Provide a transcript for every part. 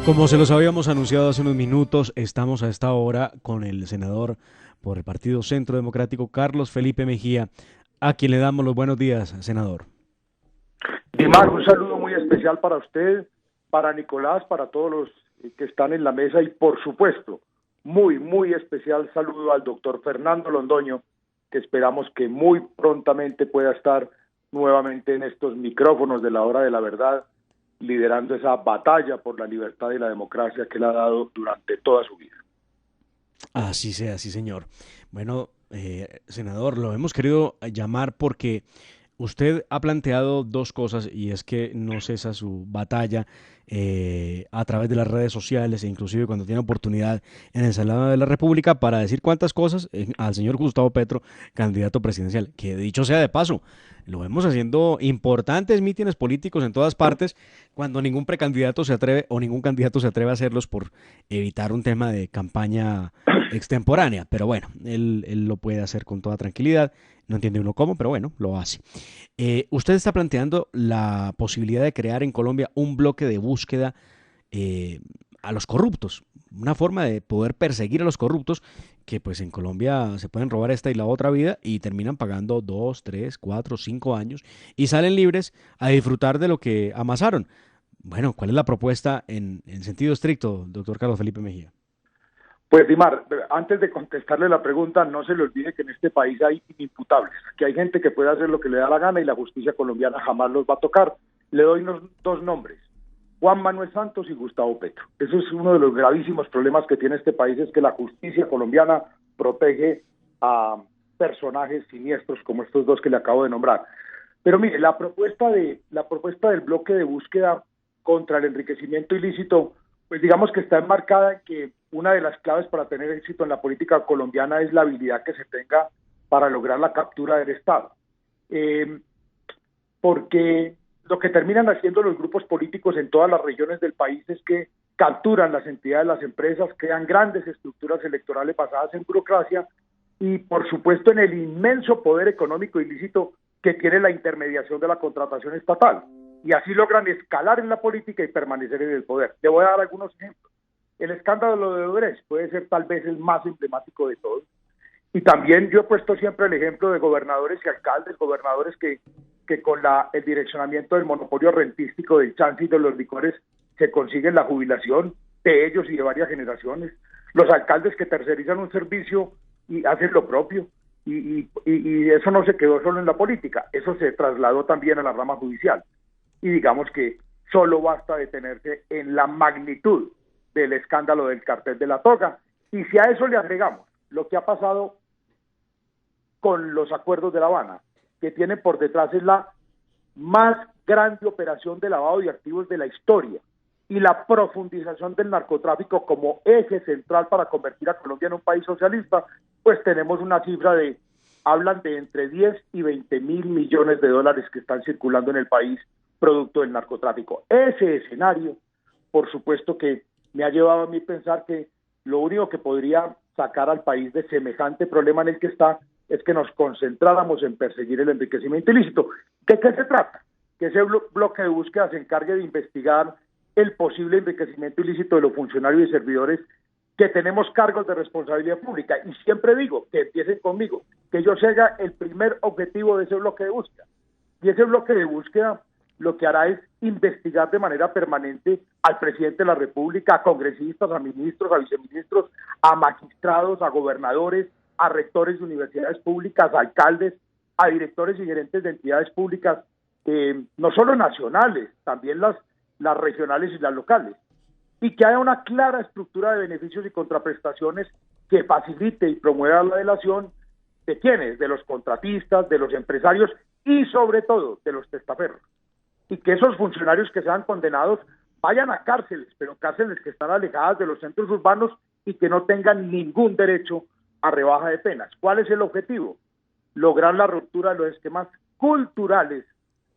Como se los habíamos anunciado hace unos minutos, estamos a esta hora con el senador por el Partido Centro Democrático, Carlos Felipe Mejía, a quien le damos los buenos días, senador. Dimar, un saludo muy especial para usted, para Nicolás, para todos los que están en la mesa y por supuesto, muy especial saludo al doctor Fernando Londoño, que esperamos que muy prontamente pueda estar nuevamente en estos micrófonos de la hora de la verdad, liderando esa batalla por la libertad y la democracia que él ha dado durante toda su vida. Así sea, sí, señor. Bueno, senador, lo hemos querido llamar porque usted ha planteado dos cosas y es que no cesa su batalla a través de las redes sociales e inclusive cuando tiene oportunidad en el Senado de la República para decir cuántas cosas al señor Gustavo Petro, candidato presidencial, que dicho sea de paso, lo vemos haciendo importantes mítines políticos en todas partes cuando ningún precandidato se atreve o ningún candidato se atreve a hacerlos por evitar un tema de campaña extemporánea, pero bueno, él lo puede hacer con toda tranquilidad, no entiende uno cómo, pero bueno, lo hace. Usted está planteando la posibilidad de crear en Colombia un bloque de búsqueda eh, a los corruptos, una forma de poder perseguir a los corruptos que pues en Colombia se pueden robar esta y la otra vida y terminan pagando 2, 3, 4, 5 años y salen libres a disfrutar de lo que amasaron. Bueno, ¿cuál es la propuesta en sentido estricto, doctor Carlos Felipe Mejía? Pues Dimar, antes de contestarle la pregunta, no se le olvide que en este país hay inimputables, que hay gente que puede hacer lo que le da la gana y la justicia colombiana jamás los va a tocar. Le doy dos nombres, Juan Manuel Santos y Gustavo Petro. Eso es uno de los gravísimos problemas que tiene este país, es que la justicia colombiana protege a personajes siniestros como estos dos que le acabo de nombrar. Pero mire, la propuesta del bloque de búsqueda contra el enriquecimiento ilícito, pues digamos que está enmarcada en que una de las claves para tener éxito en la política colombiana es la habilidad que se tenga para lograr la captura del Estado. Eh, Porque lo que terminan haciendo los grupos políticos en todas las regiones del país es que capturan las entidades, las empresas, crean grandes estructuras electorales basadas en burocracia y, por supuesto, en el inmenso poder económico ilícito que tiene la intermediación de la contratación estatal. Y así logran escalar en la política y permanecer en el poder. Le voy a dar algunos ejemplos. El escándalo de Odebrecht puede ser tal vez el más emblemático de todos. Y también yo he puesto siempre el ejemplo de gobernadores y alcaldes, gobernadores que con el direccionamiento del monopolio rentístico del chance y de los licores se consiguen la jubilación de ellos y de varias generaciones. Los alcaldes que tercerizan un servicio y hacen lo propio. Y eso no se quedó solo en la política, eso se trasladó también a la rama judicial. Y digamos que solo basta detenerse en la magnitud del escándalo del cartel de la toga. Y si a eso le agregamos lo que ha pasado con los acuerdos de La Habana, que tienen por detrás es la más grande operación de lavado de activos de la historia y la profundización del narcotráfico como eje central para convertir a Colombia en un país socialista, pues tenemos una cifra hablan de entre 10 y 20 mil millones de dólares que están circulando en el país producto del narcotráfico. Ese escenario, por supuesto que me ha llevado a mí pensar que lo único que podría sacar al país de semejante problema en el que está es que nos concentráramos en perseguir el enriquecimiento ilícito. ¿De qué se trata? Que ese bloque de búsqueda se encargue de investigar el posible enriquecimiento ilícito de los funcionarios y servidores que tenemos cargos de responsabilidad pública. Y siempre digo que empiecen conmigo, que yo sea el primer objetivo de ese bloque de búsqueda. Y ese bloque de búsqueda lo que hará es investigar de manera permanente al presidente de la República, a congresistas, a ministros, a viceministros, a magistrados, a gobernadores, a rectores de universidades públicas, a alcaldes, a directores y gerentes de entidades públicas, no solo nacionales, también las regionales y las locales, y que haya una clara estructura de beneficios y contraprestaciones que facilite y promueva la delación de quienes, de los contratistas, de los empresarios y sobre todo de los testaferros, y que esos funcionarios que sean condenados vayan a cárceles, pero cárceles que están alejadas de los centros urbanos y que no tengan ningún derecho a rebaja de penas. ¿Cuál es el objetivo? Lograr la ruptura de los esquemas culturales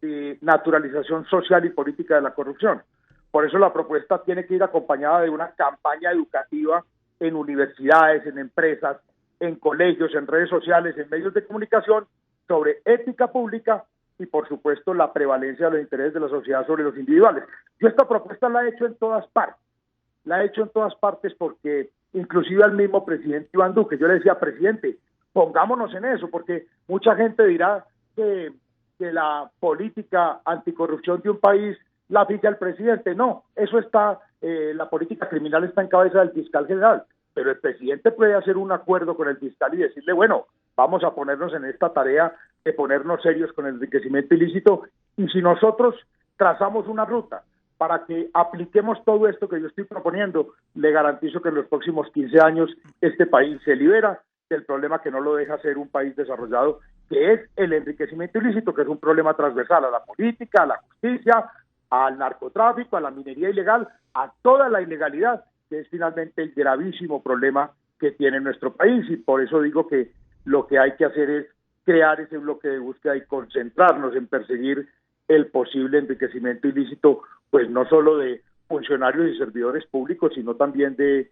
de naturalización social y política de la corrupción. Por eso la propuesta tiene que ir acompañada de una campaña educativa en universidades, en empresas, en colegios, en redes sociales, en medios de comunicación, sobre ética pública y, por supuesto, la prevalencia de los intereses de la sociedad sobre los individuales. Yo esta propuesta la he hecho en todas partes. la ha hecho en todas partes, porque inclusive al mismo presidente Iván Duque, yo le decía, presidente, pongámonos en eso, porque mucha gente dirá que la política anticorrupción de un país la fija el presidente. No, eso está, la política criminal está en cabeza del fiscal general, pero el presidente puede hacer un acuerdo con el fiscal y decirle, bueno, vamos a ponernos en esta tarea de ponernos serios con el enriquecimiento ilícito, y si nosotros trazamos una ruta para que apliquemos todo esto que yo estoy proponiendo, le garantizo que en los próximos 15 años este país se libera del problema que no lo deja ser un país desarrollado, que es el enriquecimiento ilícito, que es un problema transversal a la política, a la justicia, al narcotráfico, a la minería ilegal, a toda la ilegalidad, que es finalmente el gravísimo problema que tiene nuestro país. Y por eso digo que lo que hay que hacer es crear ese bloque de búsqueda y concentrarnos en perseguir el posible enriquecimiento ilícito, pues no solo de funcionarios y servidores públicos, sino también de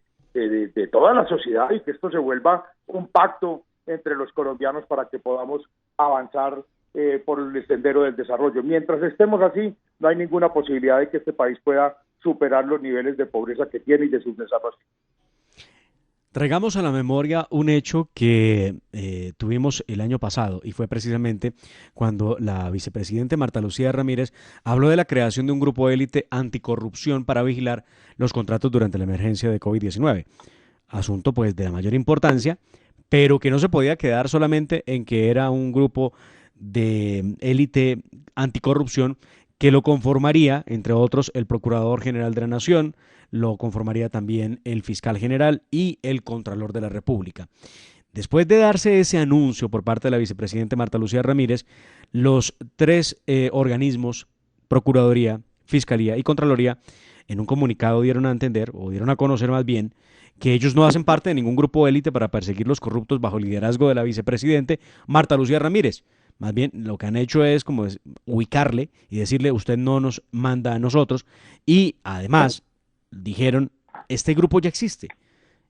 toda la sociedad, y que esto se vuelva un pacto entre los colombianos para que podamos avanzar por el sendero del desarrollo. Mientras estemos así, no hay ninguna posibilidad de que este país pueda superar los niveles de pobreza que tiene y de subdesarrollo. Traigamos a la memoria un hecho que tuvimos el año pasado, y fue precisamente cuando la vicepresidenta Marta Lucía Ramírez habló de la creación de un grupo élite anticorrupción para vigilar los contratos durante la emergencia de COVID-19. Asunto pues de la mayor importancia, pero que no se podía quedar solamente en que era un grupo de élite anticorrupción, que lo conformaría, entre otros, el Procurador General de la Nación, lo conformaría también el Fiscal General y el Contralor de la República. Después de darse ese anuncio por parte de la vicepresidenta Marta Lucía Ramírez, los tres organismos, Procuraduría, Fiscalía y Contraloría, en un comunicado dieron a entender, o dieron a conocer más bien, que ellos no hacen parte de ningún grupo élite para perseguir los corruptos bajo el liderazgo de la vicepresidente Marta Lucía Ramírez. Más bien, lo que han hecho es como ubicarle y decirle, usted no nos manda a nosotros. Y además, dijeron, este grupo ya existe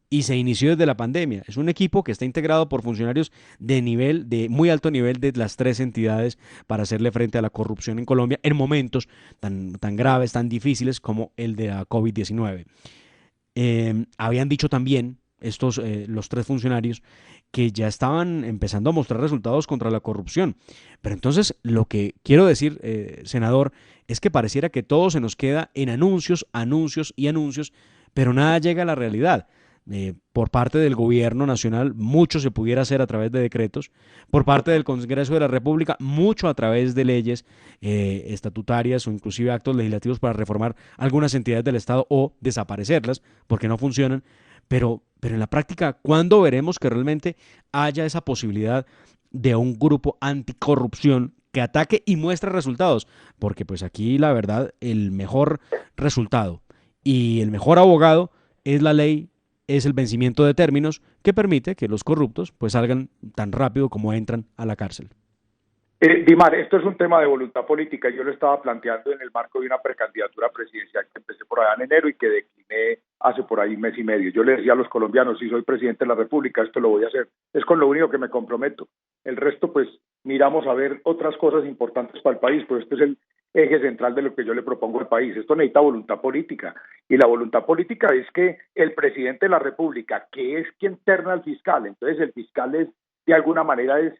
y se inició desde la pandemia. Es un equipo que está integrado por funcionarios de muy alto nivel de las tres entidades para hacerle frente a la corrupción en Colombia en momentos tan graves, tan difíciles como el de la COVID-19. Habían dicho también los tres funcionarios, que ya estaban empezando a mostrar resultados contra la corrupción. Pero entonces lo que quiero decir, senador, es que pareciera que todo se nos queda en anuncios, anuncios y anuncios, pero nada llega a la realidad. Por parte del gobierno nacional, mucho se pudiera hacer a través de decretos; por parte del Congreso de la República, mucho a través de leyes estatutarias o inclusive actos legislativos para reformar algunas entidades del Estado o desaparecerlas porque no funcionan. Pero en la práctica, ¿cuándo veremos que realmente haya esa posibilidad de un grupo anticorrupción que ataque y muestre resultados? Porque pues aquí la verdad, el mejor resultado y el mejor abogado es la ley, es el vencimiento de términos que permite que los corruptos pues salgan tan rápido como entran a la cárcel. Dimar, esto es un tema de voluntad política. Yo lo estaba planteando en el marco de una precandidatura presidencial que empecé por allá en enero y que decliné hace por ahí un mes y medio. Yo le decía a los colombianos, si soy presidente de la República, esto lo voy a hacer. Es con lo único que me comprometo. El resto, pues, miramos a ver otras cosas importantes para el país, pues este es el eje central de lo que yo le propongo al país. Esto necesita voluntad política, y la voluntad política es que el presidente de la República, que es quien terna al fiscal, entonces el fiscal es, de alguna manera, es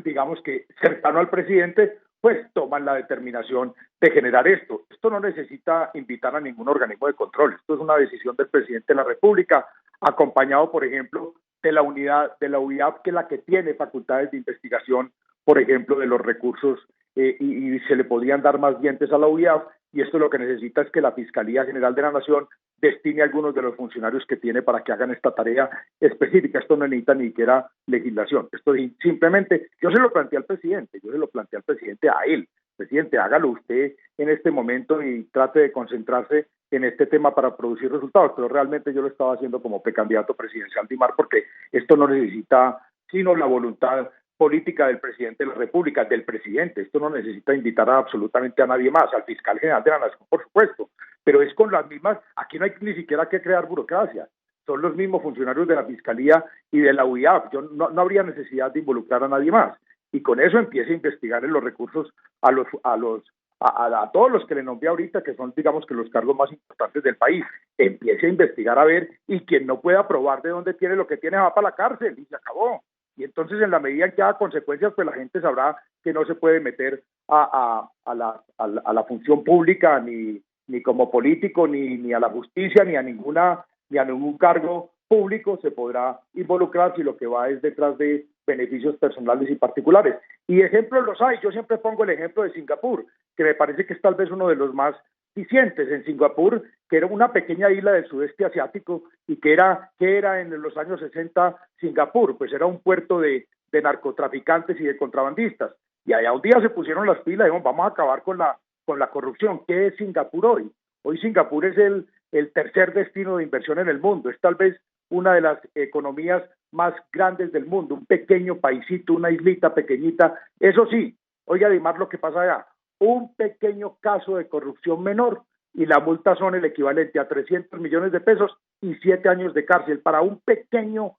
digamos que cercano al presidente, pues toman la determinación de generar esto. Esto no necesita invitar a ningún organismo de control. Esto es una decisión del presidente de la República, acompañado, por ejemplo, de la unidad de la UIAP, que es la que tiene facultades de investigación, por ejemplo, de los recursos, y se le podrían dar más dientes a la UIAP, y esto lo que necesita es que la Fiscalía General de la Nación destine a algunos de los funcionarios que tiene para que hagan esta tarea específica. Esto no necesita ni siquiera legislación. Esto simplemente, yo se lo planteé al presidente, a él. Presidente, hágalo usted en este momento y trate de concentrarse en este tema para producir resultados, pero realmente yo lo estaba haciendo como precandidato presidencial, Dimar, porque esto no necesita sino la voluntad política del presidente de la República, del presidente. Esto no necesita invitar a absolutamente a nadie más, al fiscal general de la Nación, por supuesto, pero es con las mismas. Aquí no hay ni siquiera que crear burocracia, son los mismos funcionarios de la Fiscalía y de la UIAP. No habría necesidad de involucrar a nadie más, y con eso empieza a investigar en los recursos a los a todos los que le nombré ahorita, que son, digamos, que los cargos más importantes del país, empiece a investigar a ver, y quien no pueda probar de dónde tiene lo que tiene va para la cárcel y se acabó. Y entonces, en la medida en que haga consecuencias, pues la gente sabrá que no se puede meter a la función pública, ni como político, ni a la justicia, ni a ningún cargo público se podrá involucrar si lo que va es detrás de beneficios personales y particulares. Y ejemplos los hay. Yo siempre pongo el ejemplo de Singapur, que me parece que es tal vez uno de los más eficientes. En Singapur, que era una pequeña isla del sudeste asiático, y que era en los años 60 Singapur, pues era un puerto de narcotraficantes y de contrabandistas. Y allá un día se pusieron las pilas y dijeron, vamos a acabar con la corrupción. ¿Qué es Singapur hoy? Hoy Singapur es el tercer destino de inversión en el mundo. Es tal vez una de las economías más grandes del mundo, un pequeño paisito, una islita pequeñita. Eso sí, oiga, Dimar, lo que pasa allá, un pequeño caso de corrupción menor y la multa son el equivalente a 300 millones de pesos y 7 años de cárcel para un pequeño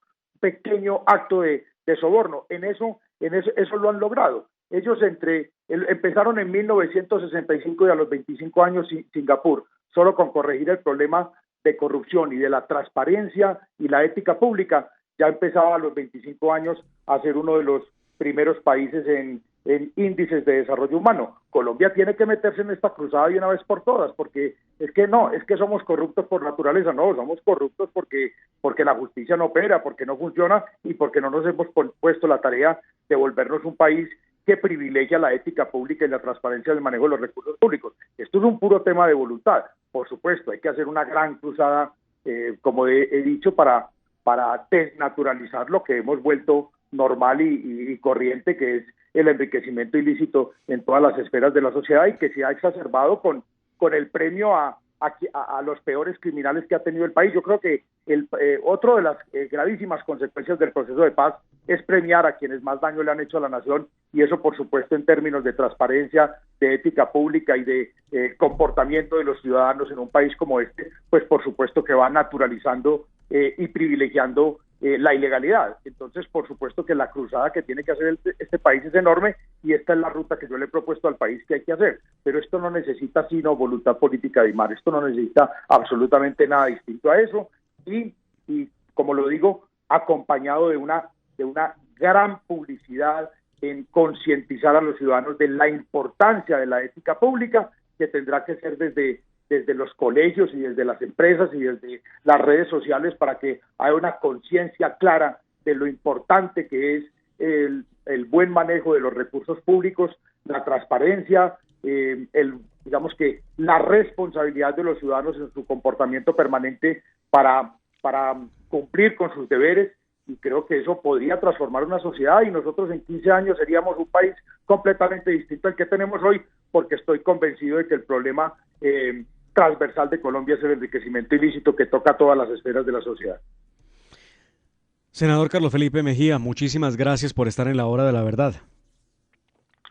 acto de soborno. Eso lo han logrado. Ellos empezaron en 1965 y a los 25 años Singapur, solo con corregir el problema de corrupción y de la transparencia y la ética pública, ya empezaba a los 25 años a ser uno de los primeros países en índices de desarrollo humano. Colombia tiene que meterse en esta cruzada de una vez por todas, porque es que somos corruptos por naturaleza, no, somos corruptos porque la justicia no opera, porque no funciona y porque no nos hemos puesto la tarea de volvernos un país que privilegia la ética pública y la transparencia del manejo de los recursos públicos. Esto es un puro tema de voluntad. Por supuesto, hay que hacer una gran cruzada, como he dicho, para desnaturalizar lo que hemos vuelto normal y corriente, que es el enriquecimiento ilícito en todas las esferas de la sociedad, y que se ha exacerbado con el premio a los peores criminales que ha tenido el país. Yo creo que otro de las gravísimas consecuencias del proceso de paz es premiar a quienes más daño le han hecho a la nación, y eso, por supuesto, en términos de transparencia, de ética pública y de comportamiento de los ciudadanos en un país como este, pues por supuesto que va naturalizando y privilegiando la ilegalidad. Entonces, por supuesto que la cruzada que tiene que hacer este país es enorme, y esta es la ruta que yo le he propuesto al país que hay que hacer. Pero esto no necesita sino voluntad política, Dimar. Esto no necesita absolutamente nada distinto a eso, y como lo digo, acompañado de una gran publicidad en concientizar a los ciudadanos de la importancia de la ética pública, que tendrá que ser desde los colegios y desde las empresas y desde las redes sociales, para que haya una conciencia clara de lo importante que es el buen manejo de los recursos públicos, la transparencia, digamos que la responsabilidad de los ciudadanos en su comportamiento permanente para cumplir con sus deberes. Y creo que eso podría transformar una sociedad, y nosotros en 15 años seríamos un país completamente distinto al que tenemos hoy, porque estoy convencido de que el problema transversal de Colombia es el enriquecimiento ilícito que toca todas las esferas de la sociedad. Senador Carlos Felipe Mejía, muchísimas gracias por estar en la hora de la verdad.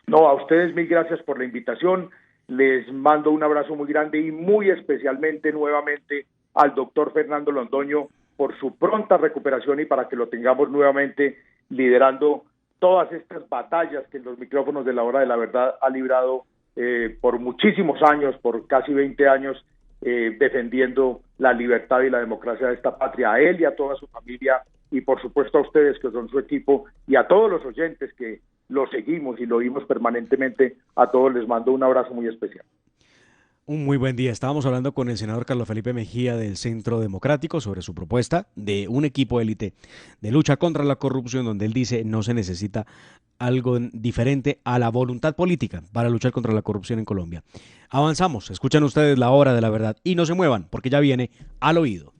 No, a ustedes mil gracias por la invitación. Les mando un abrazo muy grande, y muy especialmente nuevamente al doctor Fernando Londoño por su pronta recuperación, y para que lo tengamos nuevamente liderando todas estas batallas que en los micrófonos de la hora de la verdad ha librado por muchísimos años, por casi 20 años, defendiendo la libertad y la democracia de esta patria. A él y a toda su familia, y por supuesto a ustedes que son su equipo, y a todos los oyentes que lo seguimos y lo oímos permanentemente, a todos les mando un abrazo muy especial. Un muy buen día. Estábamos hablando con el senador Carlos Felipe Mejía del Centro Democrático sobre su propuesta de un equipo élite de lucha contra la corrupción, donde él dice no se necesita algo diferente a la voluntad política para luchar contra la corrupción en Colombia. Avanzamos, escuchan ustedes la hora de la verdad y no se muevan, porque ya viene Al Oído.